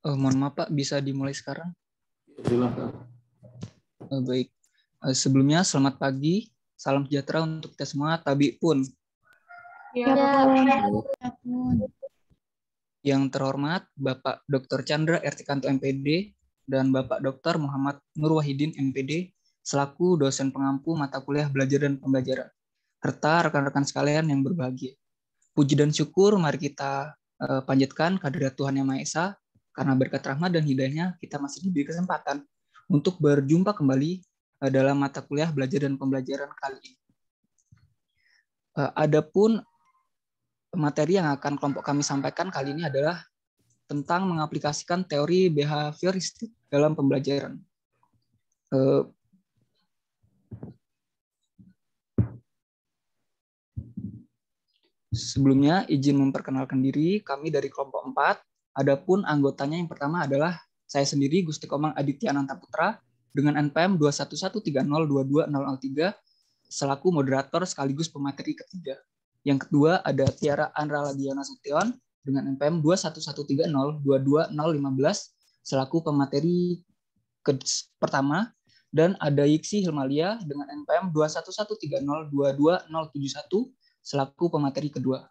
Mohon maaf Pak, bisa dimulai sekarang? Silakan. Baik. Sebelumnya selamat pagi, salam sejahtera untuk kita semua. Tabi pun. Ya, Yang terhormat Bapak Dr. Chandra Ertikanto MPD dan Bapak Dr. Muhammad Nur Wahidin MPD selaku dosen pengampu mata kuliah belajar dan pembelajaran, serta rekan-rekan sekalian yang berbahagia. Puji dan syukur mari kita panjatkan kehadirat Tuhan Yang Maha Esa, karena berkat rahmat dan hidayahnya kita masih diberi kesempatan untuk berjumpa kembali dalam mata kuliah belajar dan pembelajaran kali ini. Adapun materi yang akan kelompok kami sampaikan kali ini adalah tentang mengaplikasikan teori behavioristik dalam pembelajaran. Sebelumnya izin memperkenalkan diri, kami dari kelompok 4. Adapun anggotanya yang pertama adalah saya sendiri, Gusti Komang Aditya Ananta Putra, dengan NPM 211302203 selaku moderator sekaligus pemateri ketiga. Yang kedua ada Tiara Andra Ladiana Sution dengan NPM 21130220515 selaku pemateri pertama, dan ada Yiksi Hilmalia dengan NPM 211302201 selaku pemateri kedua.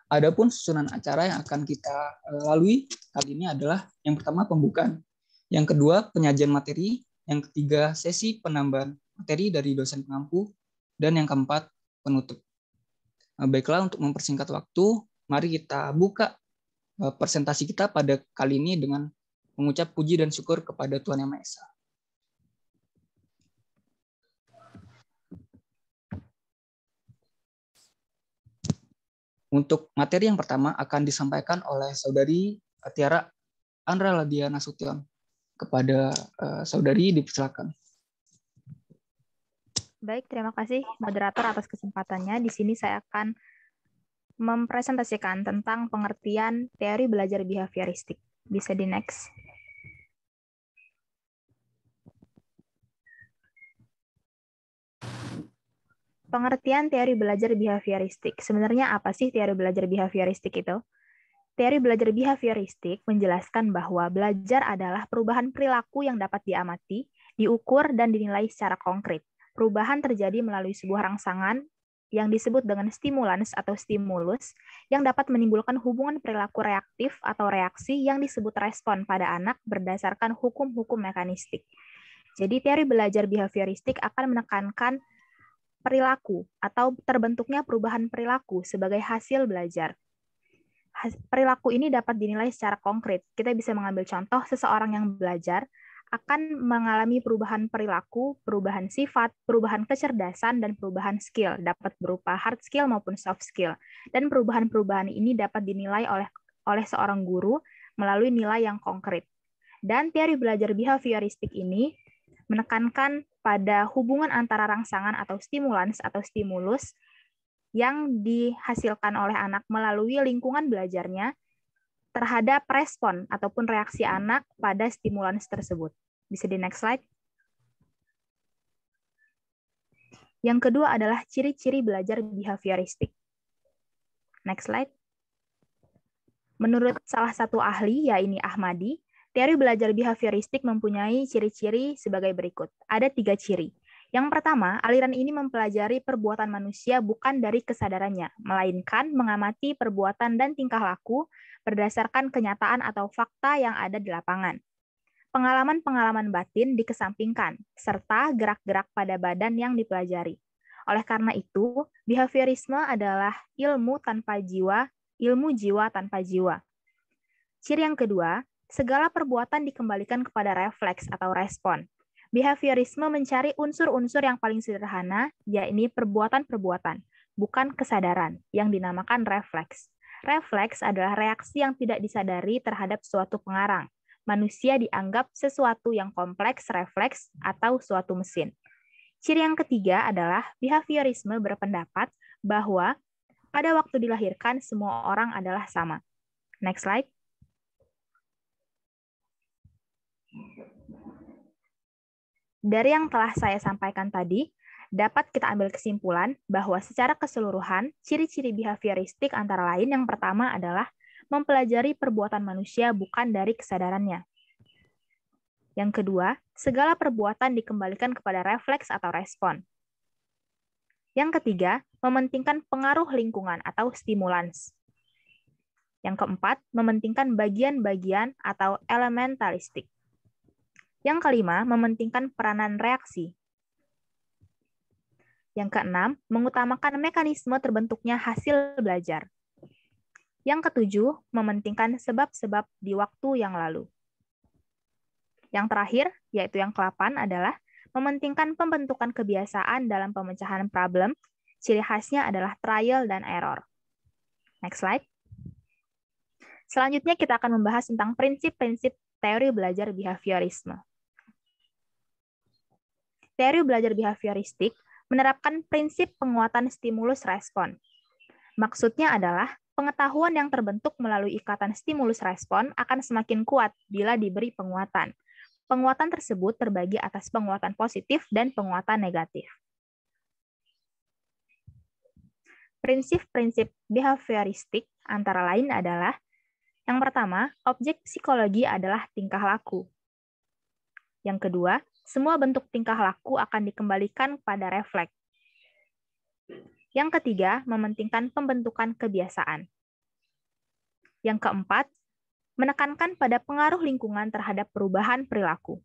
Adapun susunan acara yang akan kita lalui kali ini adalah yang pertama pembukaan, yang kedua penyajian materi, yang ketiga sesi penambahan materi dari dosen pengampu, dan yang keempat penutup. Baiklah, untuk mempersingkat waktu, mari kita buka presentasi kita pada kali ini dengan mengucap puji dan syukur kepada Tuhan Yang Maha Esa. Untuk materi yang pertama akan disampaikan oleh Saudari Tiara Andra Ladiana Sution. Kepada Saudari dipersilakan. baik, terima kasih moderator atas kesempatannya. Di sini saya akan mempresentasikan tentang pengertian teori belajar behavioristik. Bisa di next. Pengertian teori belajar behavioristik. Sebenarnya apa sih teori belajar behavioristik itu? Teori belajar behavioristik menjelaskan bahwa belajar adalah perubahan perilaku yang dapat diamati, diukur, dan dinilai secara konkret. Perubahan terjadi melalui sebuah rangsangan yang disebut dengan stimulans atau stimulus yang dapat menimbulkan hubungan perilaku reaktif atau reaksi yang disebut respon pada anak berdasarkan hukum-hukum mekanistik. Jadi teori belajar behavioristik akan menekankan perilaku atau terbentuknya perubahan perilaku sebagai hasil belajar. Perilaku ini dapat dinilai secara konkret. Kita bisa mengambil contoh seseorang yang belajar akan mengalami perubahan perilaku, perubahan sifat, perubahan kecerdasan, dan perubahan skill, dapat berupa hard skill maupun soft skill. Dan perubahan-perubahan ini dapat dinilai oleh seorang guru melalui nilai yang konkret. Dan teori belajar behavioristik ini menekankan pada hubungan antara rangsangan atau stimulans atau stimulus yang dihasilkan oleh anak melalui lingkungan belajarnya terhadap respon ataupun reaksi anak pada stimulans tersebut. Bisa di next slide. Yang kedua adalah ciri-ciri belajar behavioristik. Next slide. Menurut salah satu ahli, yaitu Ahmadi, teori belajar behavioristik mempunyai ciri-ciri sebagai berikut. Ada 3 ciri. Yang pertama, aliran ini mempelajari perbuatan manusia bukan dari kesadarannya, melainkan mengamati perbuatan dan tingkah laku berdasarkan kenyataan atau fakta yang ada di lapangan. Pengalaman-pengalaman batin dikesampingkan, serta gerak-gerak pada badan yang dipelajari. Oleh karena itu, behaviorisme adalah ilmu jiwa tanpa jiwa. Ciri yang kedua, segala perbuatan dikembalikan kepada refleks atau respon. Behaviorisme mencari unsur-unsur yang paling sederhana, yakni perbuatan-perbuatan, bukan kesadaran, yang dinamakan refleks. Refleks adalah reaksi yang tidak disadari terhadap suatu pengarang. Manusia dianggap sesuatu yang kompleks, refleks, atau suatu mesin. Ciri yang ketiga adalah behaviorisme berpendapat bahwa pada waktu dilahirkan semua orang adalah sama. Next slide. Dari yang telah saya sampaikan tadi, dapat kita ambil kesimpulan bahwa secara keseluruhan, ciri-ciri behavioristik antara lain yang pertama adalah mempelajari perbuatan manusia bukan dari kesadarannya. Yang kedua, segala perbuatan dikembalikan kepada refleks atau respon. Yang ketiga, mementingkan pengaruh lingkungan atau stimulans. Yang keempat, mementingkan bagian-bagian atau elementalistik. Yang kelima, mementingkan peranan reaksi. Yang keenam, mengutamakan mekanisme terbentuknya hasil belajar. Yang ketujuh, mementingkan sebab-sebab di waktu yang lalu. Yang terakhir, yaitu yang ke-8 adalah mementingkan pembentukan kebiasaan dalam pemecahan problem. Ciri khasnya adalah trial dan error. Next slide. Selanjutnya kita akan membahas tentang prinsip-prinsip teori belajar behaviorisme. Teori belajar behavioristik menerapkan prinsip penguatan stimulus respon. Maksudnya adalah pengetahuan yang terbentuk melalui ikatan stimulus respon akan semakin kuat bila diberi penguatan. Penguatan tersebut terbagi atas penguatan positif dan penguatan negatif. Prinsip-prinsip behavioristik antara lain adalah: yang pertama, objek psikologi adalah tingkah laku. Yang kedua, semua bentuk tingkah laku akan dikembalikan pada refleks. Yang ketiga, mementingkan pembentukan kebiasaan. Yang keempat, menekankan pada pengaruh lingkungan terhadap perubahan perilaku.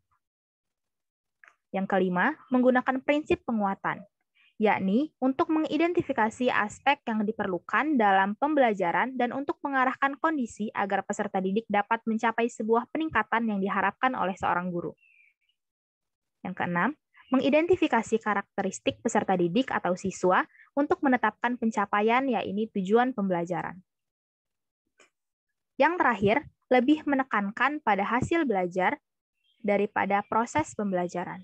Yang kelima, menggunakan prinsip penguatan, yakni untuk mengidentifikasi aspek yang diperlukan dalam pembelajaran dan untuk mengarahkan kondisi agar peserta didik dapat mencapai sebuah peningkatan yang diharapkan oleh seorang guru. Yang keenam, mengidentifikasi karakteristik peserta didik atau siswa untuk menetapkan pencapaian, yaitu tujuan pembelajaran. Yang terakhir, lebih menekankan pada hasil belajar daripada proses pembelajaran.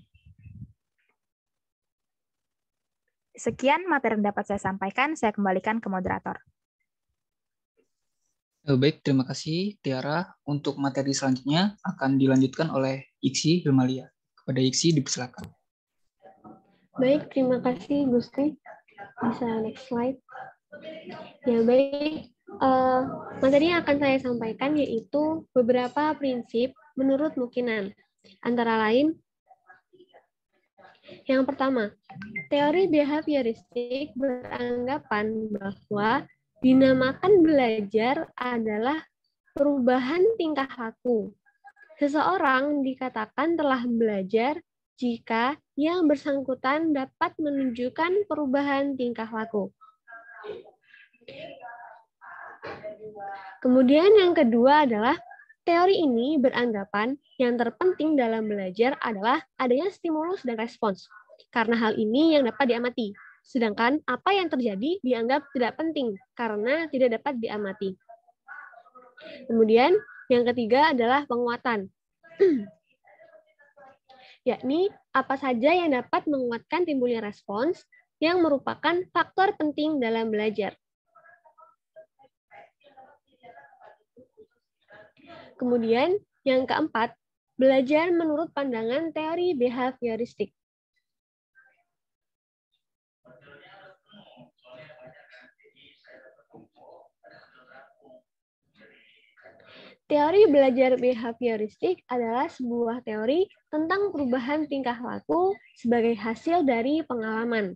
Sekian materi yang dapat saya sampaikan, saya kembalikan ke moderator. Baik, terima kasih Tiara. Untuk materi selanjutnya akan dilanjutkan oleh Iksi Hilmalia. Kepada Iksi dipersilakan. Baik, terima kasih Gusti. Bisa next slide. Ya baik, materi yang akan saya sampaikan yaitu beberapa prinsip menurut Mukinan. Antara lain, yang pertama, teori behavioristik beranggapan bahwa dinamakan belajar adalah perubahan tingkah laku. Seseorang dikatakan telah belajar jika yang bersangkutan dapat menunjukkan perubahan tingkah laku. Kemudian yang kedua adalah teori ini beranggapan yang terpenting dalam belajar adalah adanya stimulus dan respons. Karena hal ini yang dapat diamati. Sedangkan apa yang terjadi dianggap tidak penting karena tidak dapat diamati. Kemudian yang ketiga adalah penguatan. Yakni apa saja yang dapat menguatkan timbulnya respons yang merupakan faktor penting dalam belajar. Kemudian yang keempat, belajar menurut pandangan teori behavioristik. Teori belajar behavioristik adalah sebuah teori tentang perubahan tingkah laku sebagai hasil dari pengalaman.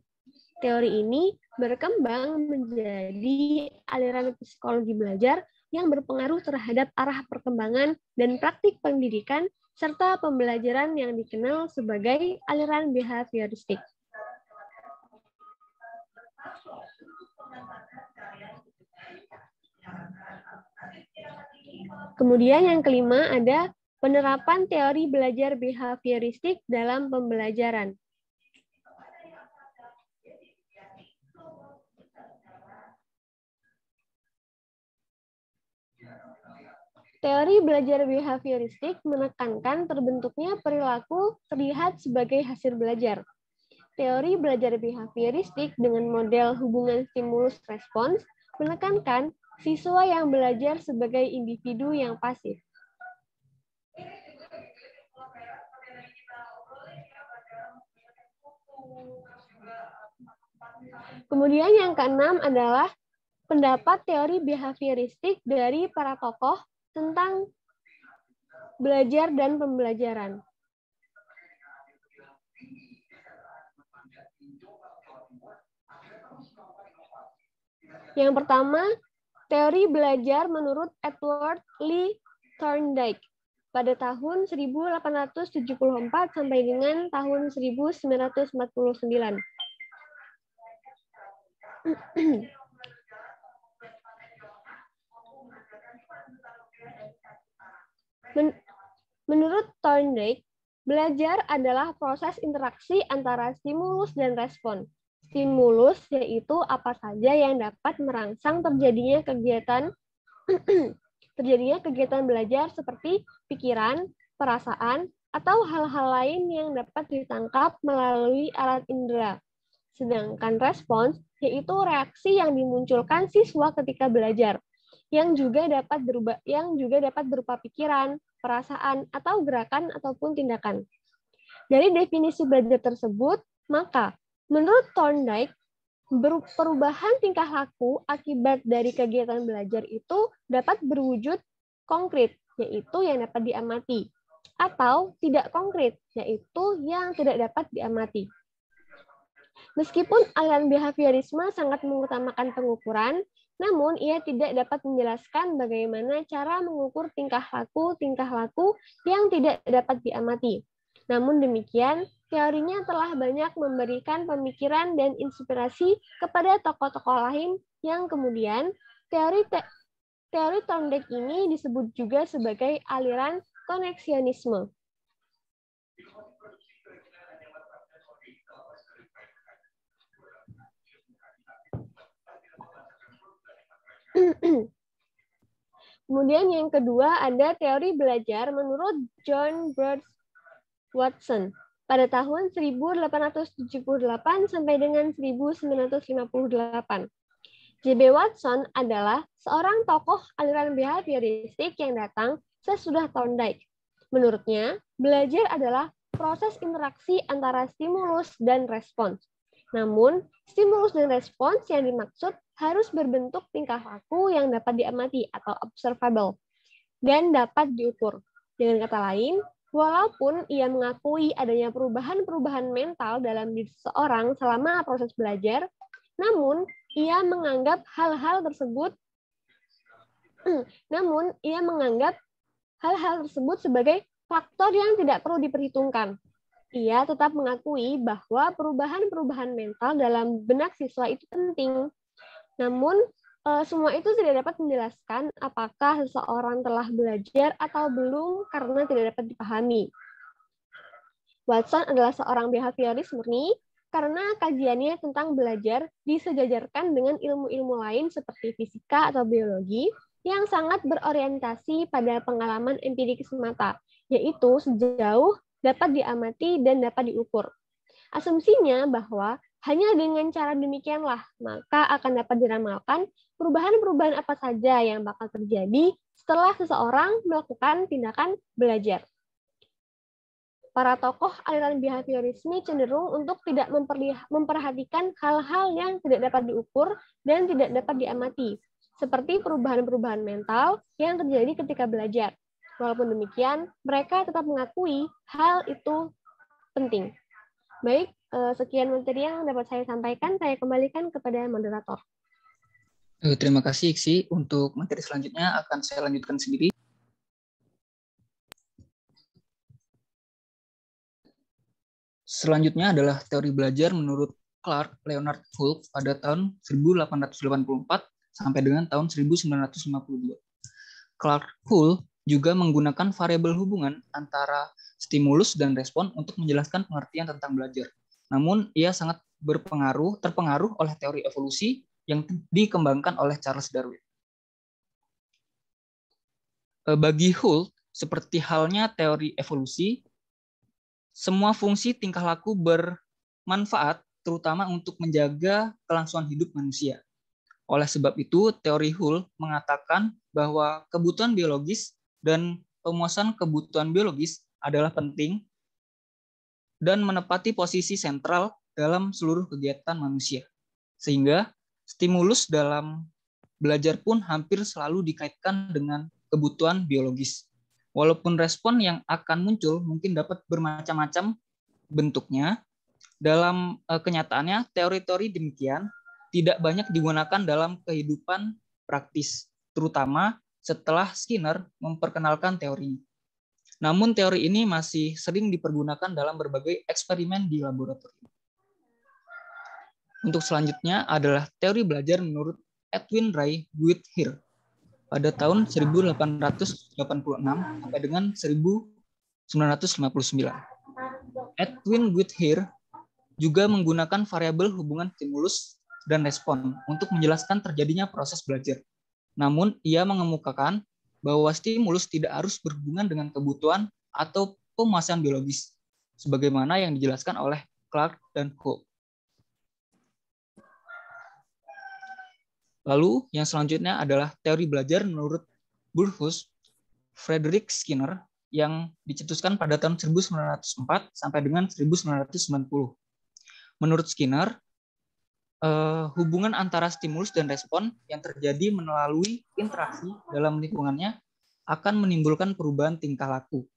Teori ini berkembang menjadi aliran psikologi belajar yang berpengaruh terhadap arah perkembangan dan praktik pendidikan serta pembelajaran yang dikenal sebagai aliran behavioristik. Kemudian yang kelima ada penerapan teori belajar behavioristik dalam pembelajaran. Teori belajar behavioristik menekankan terbentuknya perilaku terlihat sebagai hasil belajar. Teori belajar behavioristik dengan model hubungan stimulus-respons menekankan siswa yang belajar sebagai individu yang pasif. Kemudian yang keenam adalah pendapat teori behavioristik dari para tokoh tentang belajar dan pembelajaran. Yang pertama, teori belajar menurut Edward Lee Thorndike pada tahun 1874 sampai dengan tahun 1949. Menurut Thorndike, belajar adalah proses interaksi antara stimulus dan respon. Stimulus yaitu apa saja yang dapat merangsang terjadinya kegiatan belajar seperti pikiran, perasaan, atau hal-hal lain yang dapat ditangkap melalui alat indera. Sedangkan respons yaitu reaksi yang dimunculkan siswa ketika belajar, yang juga dapat berupa pikiran, perasaan, atau gerakan ataupun tindakan. Dari definisi belajar tersebut, maka menurut Thorndike, perubahan tingkah laku akibat dari kegiatan belajar itu dapat berwujud konkret, yaitu yang dapat diamati, atau tidak konkret, yaitu yang tidak dapat diamati. Meskipun aliran behaviorisme sangat mengutamakan pengukuran, namun ia tidak dapat menjelaskan bagaimana cara mengukur tingkah laku yang tidak dapat diamati. Namun demikian, teorinya telah banyak memberikan pemikiran dan inspirasi kepada tokoh-tokoh lain yang kemudian teori Thorndike ini disebut juga sebagai aliran koneksionisme. Kemudian yang kedua ada teori belajar menurut John Bird Watson pada tahun 1878 sampai dengan 1958. J.B. Watson adalah seorang tokoh aliran behavioristik yang datang sesudah Thorndike. Menurutnya, belajar adalah proses interaksi antara stimulus dan respons. Namun, stimulus dan respons yang dimaksud harus berbentuk tingkah laku yang dapat diamati atau observable dan dapat diukur. Dengan kata lain, walaupun ia mengakui adanya perubahan-perubahan mental dalam diri seseorang selama proses belajar, namun ia menganggap hal-hal tersebut sebagai faktor yang tidak perlu diperhitungkan. Ia tetap mengakui bahwa perubahan-perubahan mental dalam benak siswa itu penting. Namun, semua itu tidak dapat menjelaskan apakah seseorang telah belajar atau belum karena tidak dapat dipahami. Watson adalah seorang behavioris murni karena kajiannya tentang belajar disejajarkan dengan ilmu-ilmu lain seperti fisika atau biologi yang sangat berorientasi pada pengalaman empirik semata, yaitu sejauh dapat diamati dan dapat diukur. Asumsinya bahwa hanya dengan cara demikianlah maka akan dapat diramalkan perubahan-perubahan apa saja yang bakal terjadi setelah seseorang melakukan tindakan belajar. Para tokoh aliran behaviorisme cenderung untuk tidak memperhatikan hal-hal yang tidak dapat diukur dan tidak dapat diamati, seperti perubahan-perubahan mental yang terjadi ketika belajar. Walaupun demikian, mereka tetap mengakui hal itu penting. Baik, sekian materi yang dapat saya sampaikan. Saya kembalikan kepada moderator. Terima kasih, Iksi. Untuk materi selanjutnya akan saya lanjutkan sendiri. Selanjutnya adalah teori belajar menurut Clark Leonard Wolf pada tahun 1884 sampai dengan tahun 1952. Clark Wolf juga menggunakan variabel hubungan antara stimulus dan respon untuk menjelaskan pengertian tentang belajar. Namun, ia sangat terpengaruh oleh teori evolusi yang dikembangkan oleh Charles Darwin. Bagi Holt, seperti halnya teori evolusi, semua fungsi tingkah laku bermanfaat, terutama untuk menjaga kelangsungan hidup manusia. Oleh sebab itu, teori Holt mengatakan bahwa kebutuhan biologis dan pemuasan kebutuhan biologis adalah penting dan menepati posisi sentral dalam seluruh kegiatan manusia. Sehingga stimulus dalam belajar pun hampir selalu dikaitkan dengan kebutuhan biologis. Walaupun respon yang akan muncul mungkin dapat bermacam-macam bentuknya, dalam kenyataannya teori-teori demikian tidak banyak digunakan dalam kehidupan praktis, terutama setelah Skinner memperkenalkan teorinya. Namun teori ini masih sering dipergunakan dalam berbagai eksperimen di laboratorium. Untuk selanjutnya adalah teori belajar menurut Edwin Ray Guithier pada tahun 1886 sampai dengan 1959. Edwin Guithier juga menggunakan variabel hubungan stimulus dan respon untuk menjelaskan terjadinya proses belajar. Namun, ia mengemukakan bahwa stimulus tidak harus berhubungan dengan kebutuhan atau pemuasan biologis, sebagaimana yang dijelaskan oleh Clark dan Hope. Lalu, yang selanjutnya adalah teori belajar menurut Burrhus Frederick Skinner yang dicetuskan pada tahun 1904 sampai dengan 1990. Menurut Skinner, hubungan antara stimulus dan respon yang terjadi melalui interaksi dalam lingkungannya akan menimbulkan perubahan tingkah laku.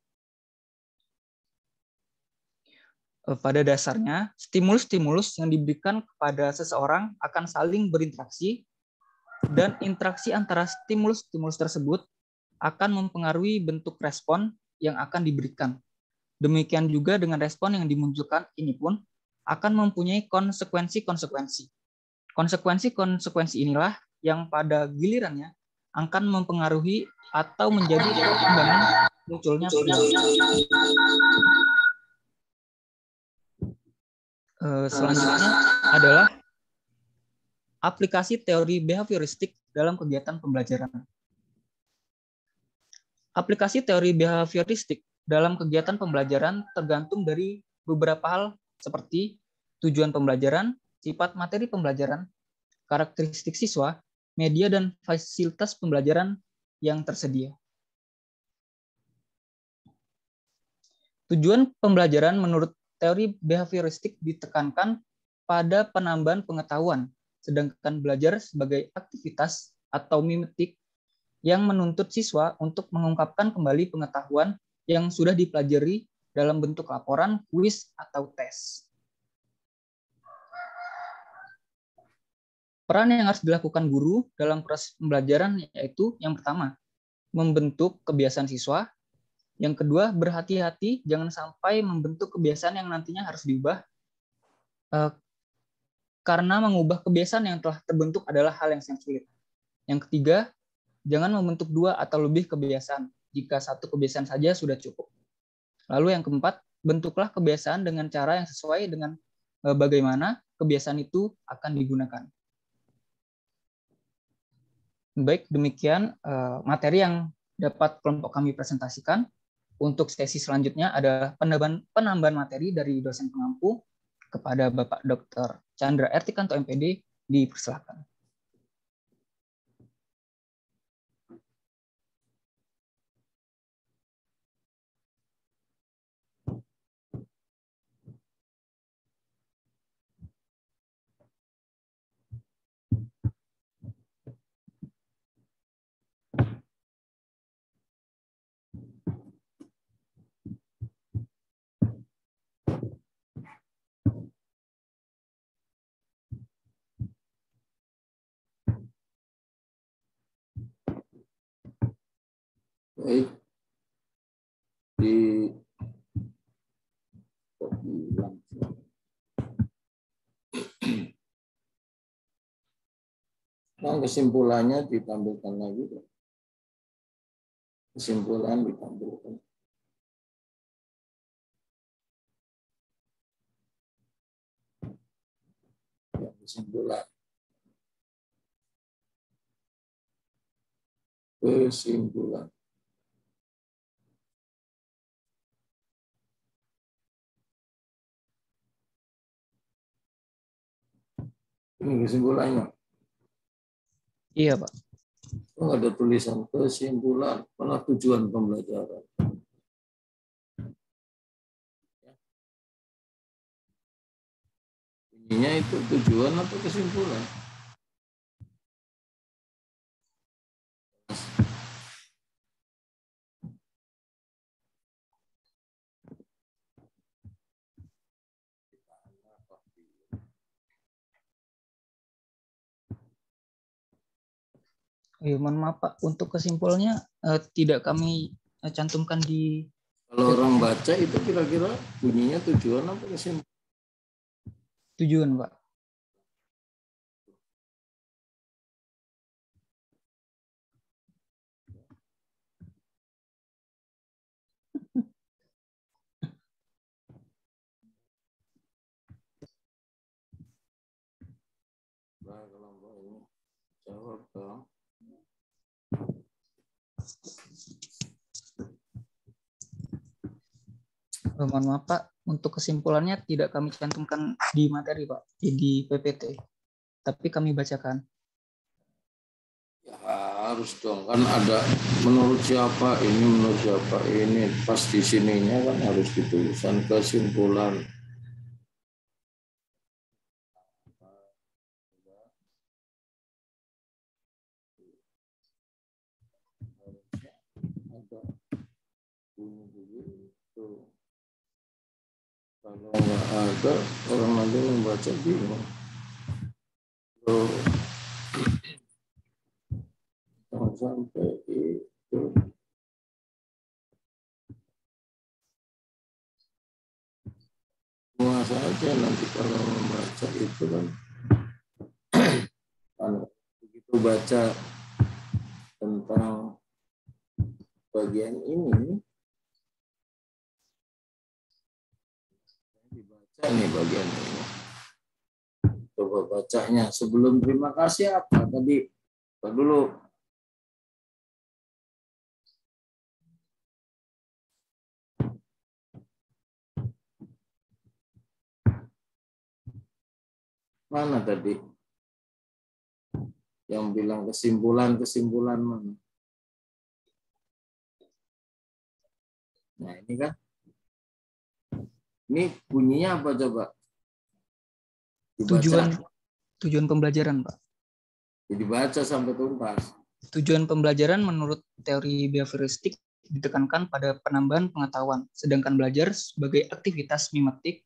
Pada dasarnya, stimulus-stimulus yang diberikan kepada seseorang akan saling berinteraksi, dan interaksi antara stimulus-stimulus tersebut akan mempengaruhi bentuk respon yang akan diberikan. Demikian juga dengan respon yang dimunculkan ini pun akan mempunyai konsekuensi-konsekuensi. Konsekuensi-konsekuensi inilah yang pada gilirannya akan mempengaruhi atau menjadi pertimbangan munculnya perilaku. Selanjutnya adalah aplikasi teori behavioristik dalam kegiatan pembelajaran. Aplikasi teori behavioristik dalam kegiatan pembelajaran tergantung dari beberapa hal seperti tujuan pembelajaran, sifat materi pembelajaran, karakteristik siswa, media dan fasilitas pembelajaran yang tersedia. Tujuan pembelajaran menurut teori behavioristik ditekankan pada penambahan pengetahuan, sedangkan belajar sebagai aktivitas atau mimetik yang menuntut siswa untuk mengungkapkan kembali pengetahuan yang sudah dipelajari dalam bentuk laporan, kuis, atau tes. Peran yang harus dilakukan guru dalam proses pembelajaran yaitu yang pertama, membentuk kebiasaan siswa. Yang kedua, berhati-hati jangan sampai membentuk kebiasaan yang nantinya harus diubah, karena mengubah kebiasaan yang telah terbentuk adalah hal yang sangat sulit. Yang ketiga, jangan membentuk 2 atau lebih kebiasaan, jika 1 kebiasaan saja sudah cukup. Lalu yang keempat, bentuklah kebiasaan dengan cara yang sesuai dengan bagaimana kebiasaan itu akan digunakan. Baik, demikian materi yang dapat kelompok kami presentasikan. Untuk sesi selanjutnya ada penambahan materi dari dosen pengampu kepada Bapak Dr. Chandra Ertikanto MPD, dipersilakan. Baik, nah, kesimpulannya ditampilkan lagi. Kesimpulan ditampilkan. Ya, kesimpulan. Kesimpulan. Ini kesimpulannya. Iya, Pak. Oh, ada tulisan kesimpulan, malah tujuan pembelajaran. Ininya itu tujuan atau kesimpulan? Mohon maaf Pak, untuk kesimpulannya tidak kami cantumkan di Kalau orang baca itu kira-kira bunyinya tujuan apa kesimpulan? tujuan Pak. Nah, kelompok ini jawab dong. Mohon maaf Pak, untuk kesimpulannya tidak kami cantumkan di materi Pak, di PPT. Tapi kami bacakan. Ya harus dong, kan ada menurut siapa ini, pas di sininya kan harus dituliskan kesimpulan. Ada bunyi begitu. Kalau nggak ada, orang nanti membaca bingung. Tuh. Jangan sampai itu. Semua saja nanti kalau membaca itu kan, begitu baca tentang bagian ini, dibaca nih bagian ini. Coba bacanya sebelum terima kasih apa tadi? Dulu. Mana tadi? Yang bilang kesimpulan mana? Nah ini kan. Ini bunyinya apa coba? Dibaca. Tujuan pembelajaran Pak. Dibaca sampai tuntas. Tujuan pembelajaran menurut teori behavioristik ditekankan pada penambahan pengetahuan, sedangkan belajar sebagai aktivitas mimetik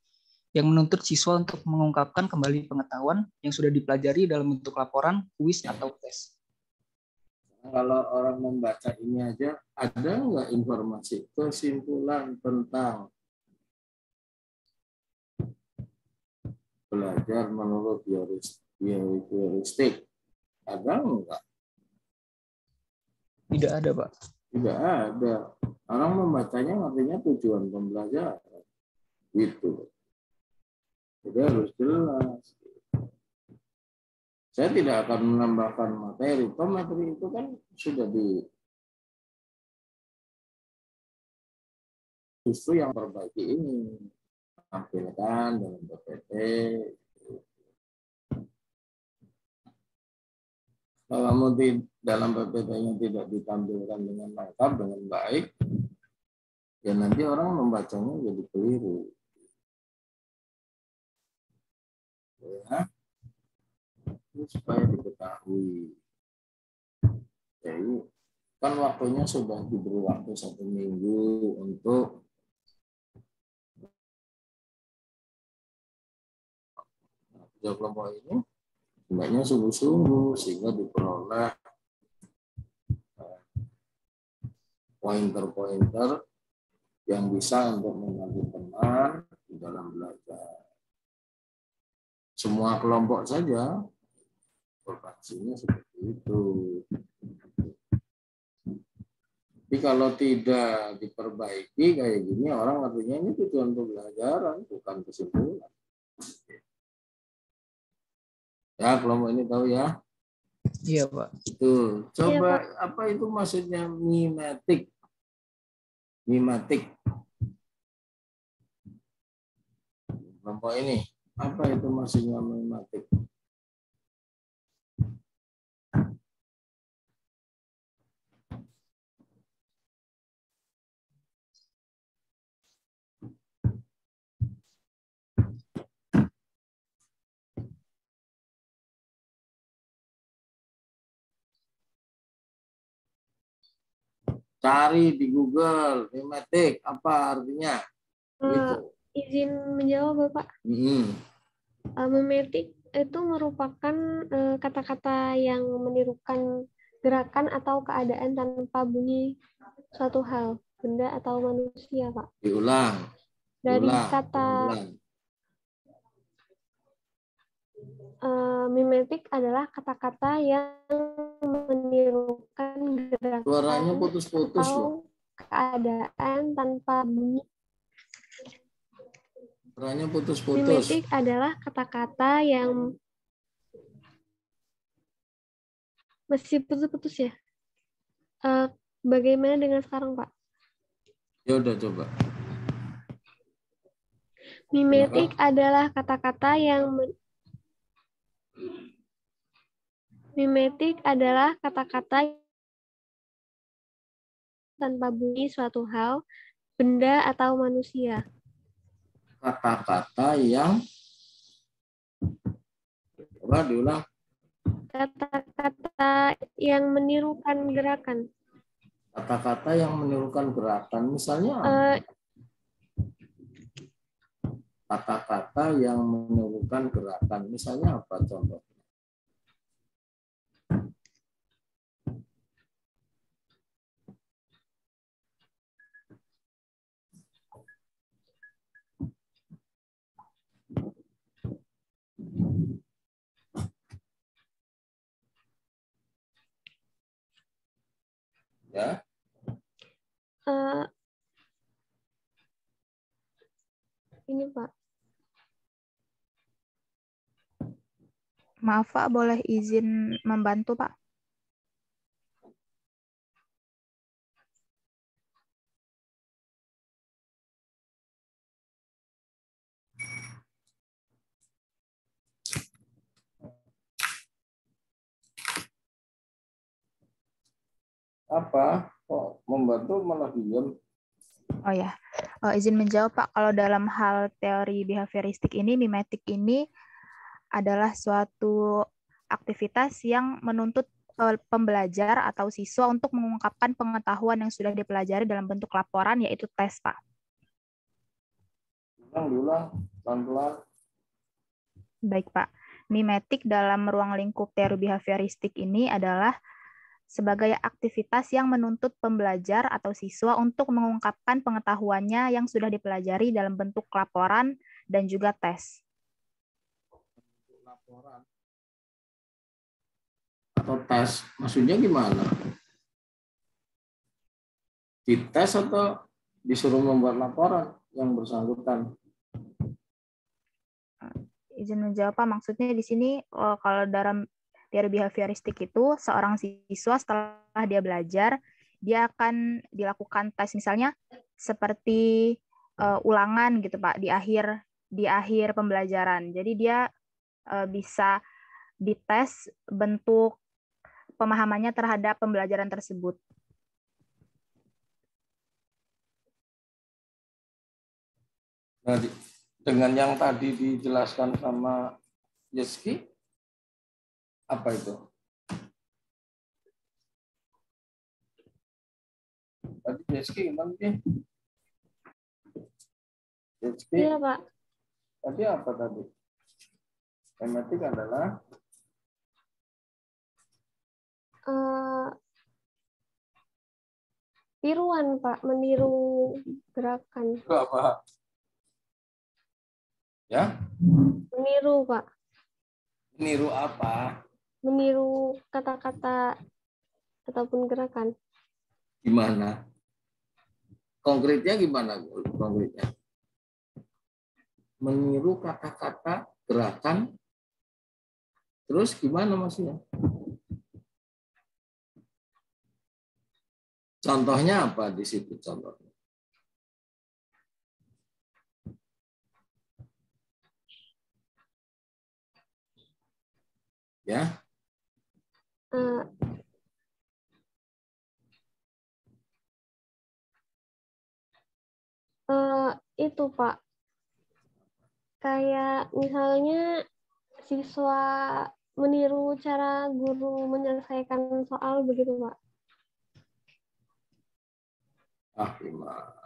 yang menuntut siswa untuk mengungkapkan kembali pengetahuan yang sudah dipelajari dalam bentuk laporan, kuis, atau tes. Kalau orang membaca ini aja, ada nggak informasi kesimpulan tentang belajar menurut behavioristik? Ada nggak? Tidak ada, Pak. Tidak ada. Orang membacanya artinya tujuan pembelajaran. Gitu. Jadi harus jelas. Saya tidak akan menambahkan materi. Materi itu kan sudah justru yang perbaiki ini. Tampilkan dengan PPT. Kalau kamu dalam PPT-nya tidak ditampilkan dengan lengkap, dengan baik, ya nanti orang membacanya jadi keliru. Ya. Supaya diketahui. Jadi kan waktunya sudah diberi waktu 1 minggu untuk kerja kelompok ini. Sebenarnya sungguh-sungguh sehingga diperoleh pointer-pointer yang bisa untuk membantu teman di dalam belajar. Semua kelompok saja informasinya seperti itu. Tapi kalau tidak diperbaiki kayak gini, orang artinya ini tujuan pembelajaran, bukan kesimpulan. Ya, kelompok ini tahu ya? Iya, Pak. Itu. Coba iya, Pak. apa itu maksudnya mimetik? Mimetik. Kelompok ini, apa itu maksudnya mimetik? Cari di Google, mimetik, apa artinya? Gitu. Izin menjawab, Bapak. Mimetik itu merupakan kata-kata yang menirukan gerakan atau keadaan tanpa bunyi suatu hal, benda atau manusia, Pak. Diulang. Dari Diulang. kata Diulang. mimetik adalah kata-kata yang menirukan Suaranya gerakan putus-putus loh. atau keadaan tanpa bunyi. Suaranya putus-putus. Mimetik adalah kata-kata yang masih putus-putus ya. Bagaimana dengan sekarang, Pak? Ya udah coba. Mimetik adalah kata-kata yang mimetik adalah kata-kata tanpa bunyi suatu hal, benda atau manusia. Kata-kata yang coba diulang. Kata-kata yang menirukan gerakan. Kata-kata yang menirukan gerakan. Misalnya apa? Kata-kata yang menirukan gerakan. Misalnya apa contoh? Ya. Ini, Pak. Maaf Pak, boleh izin membantu Pak? Apa? Kok membantu malah diam? Oh ya, izin menjawab Pak, kalau dalam hal teori behavioristik ini, mimetik ini adalah suatu aktivitas yang menuntut pembelajar atau siswa untuk mengungkapkan pengetahuan yang sudah dipelajari dalam bentuk laporan, yaitu tes, Pak. Diulang, pelan-pelan. Baik, Pak. Mimetik dalam ruang lingkup teori behavioristik ini adalah sebagai aktivitas yang menuntut pembelajar atau siswa untuk mengungkapkan pengetahuannya yang sudah dipelajari dalam bentuk laporan dan juga tes. Laporan atau tes, maksudnya gimana? Dites atau disuruh membuat laporan yang bersangkutan? Izin menjawab Pak, maksudnya di sini kalau dalam teori behavioristik itu seorang siswa setelah dia belajar, dia akan dilakukan tes misalnya seperti ulangan gitu Pak di akhir pembelajaran. Jadi dia bisa dites bentuk pemahamannya terhadap pembelajaran tersebut. Nah, dengan yang tadi dijelaskan sama Yeski, apa itu? Tadi Yeski gimana sih? Yeski, Iya, Pak. tadi apa tadi? Mimetik adalah Tiruan, Pak, meniru gerakan. itu apa? Ya? Meniru, Pak. Niru apa? Meniru kata-kata ataupun gerakan. Gimana? Konkretnya gimana? Konkretnya? Meniru kata-kata, gerakan, terus gimana maksudnya? Contohnya apa di situ contohnya? Ya? Itu, Pak. Kayak misalnya siswa meniru cara guru menyelesaikan soal begitu, Pak. Gimana?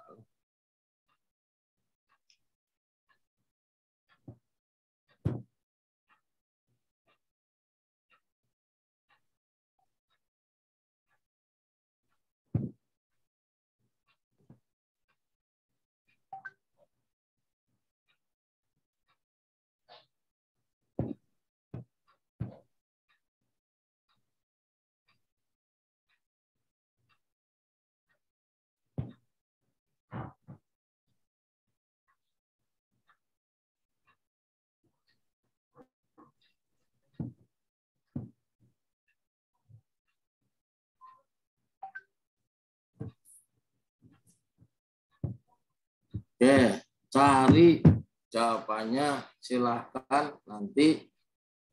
Oke, cari jawabannya silahkan nanti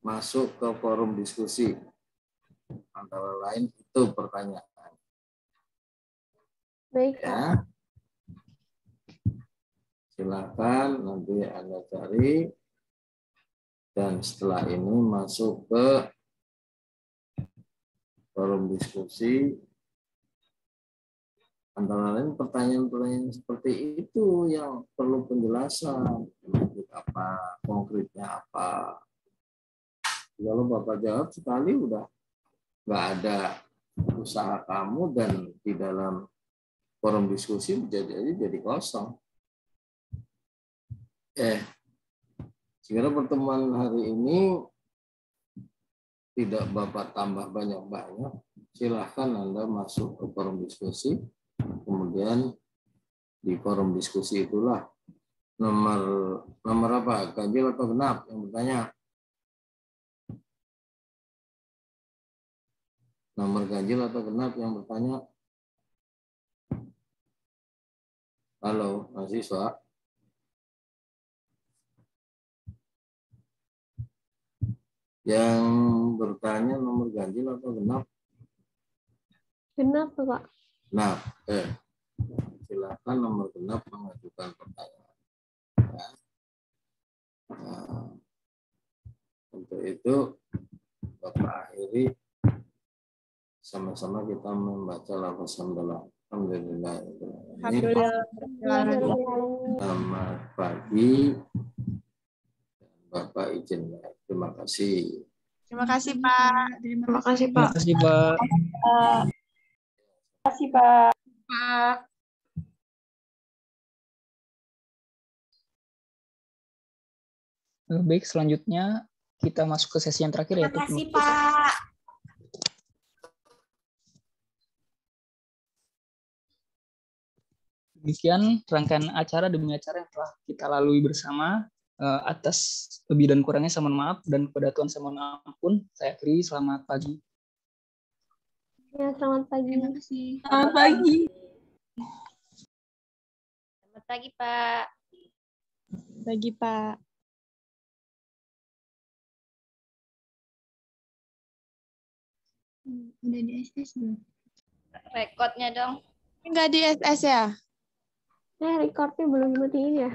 masuk ke forum diskusi. Antara lain itu pertanyaan. Baik, Pak. Ya. Silahkan nanti Anda cari. Dan setelah ini masuk ke forum diskusi. Antara lain pertanyaan-pertanyaan seperti itu yang perlu penjelasan. Penyakit apa, konkretnya apa. Kalau Bapak jawab sekali udah nggak ada usaha kamu dan di dalam forum diskusi jadi kosong. Sekiranya pertemuan hari ini tidak Bapak tambah banyak-banyak, silahkan Anda masuk ke forum diskusi. Kemudian di forum diskusi itulah nomor apa? Ganjil atau genap yang bertanya? Nomor ganjil atau genap yang bertanya? Halo, mahasiswa. Yang bertanya nomor ganjil atau genap? Genap, Pak. Genap. Silakan nomor genap mengajukan pertanyaan. Ya. Nah, untuk itu Bapak akhiri sama-sama kita membaca lafaz hamdalah. Alhamdulillah. Selamat pagi. Bapak izin. Terima kasih. Terima kasih, Pak. Terima kasih, Terima Pak. kasih, Pak. Terima kasih, Pak. Pak. Baik, selanjutnya kita masuk ke sesi yang terakhir, Terima yaitu kasih, penutupan. Pak. Demikian rangkaian acara demi acara yang telah kita lalui bersama. Atas lebih dan kurangnya saya mohon maaf, dan kepada Tuhan saya mohon ampun. Saya akhiri, selamat pagi. Ya, selamat pagi. Terima kasih. Selamat pagi. Selamat pagi, Pak. Pagi, Pak. Udah di SS belum? Rekodnya dong. Enggak di SS ya? Recordnya belum dimatiin ya?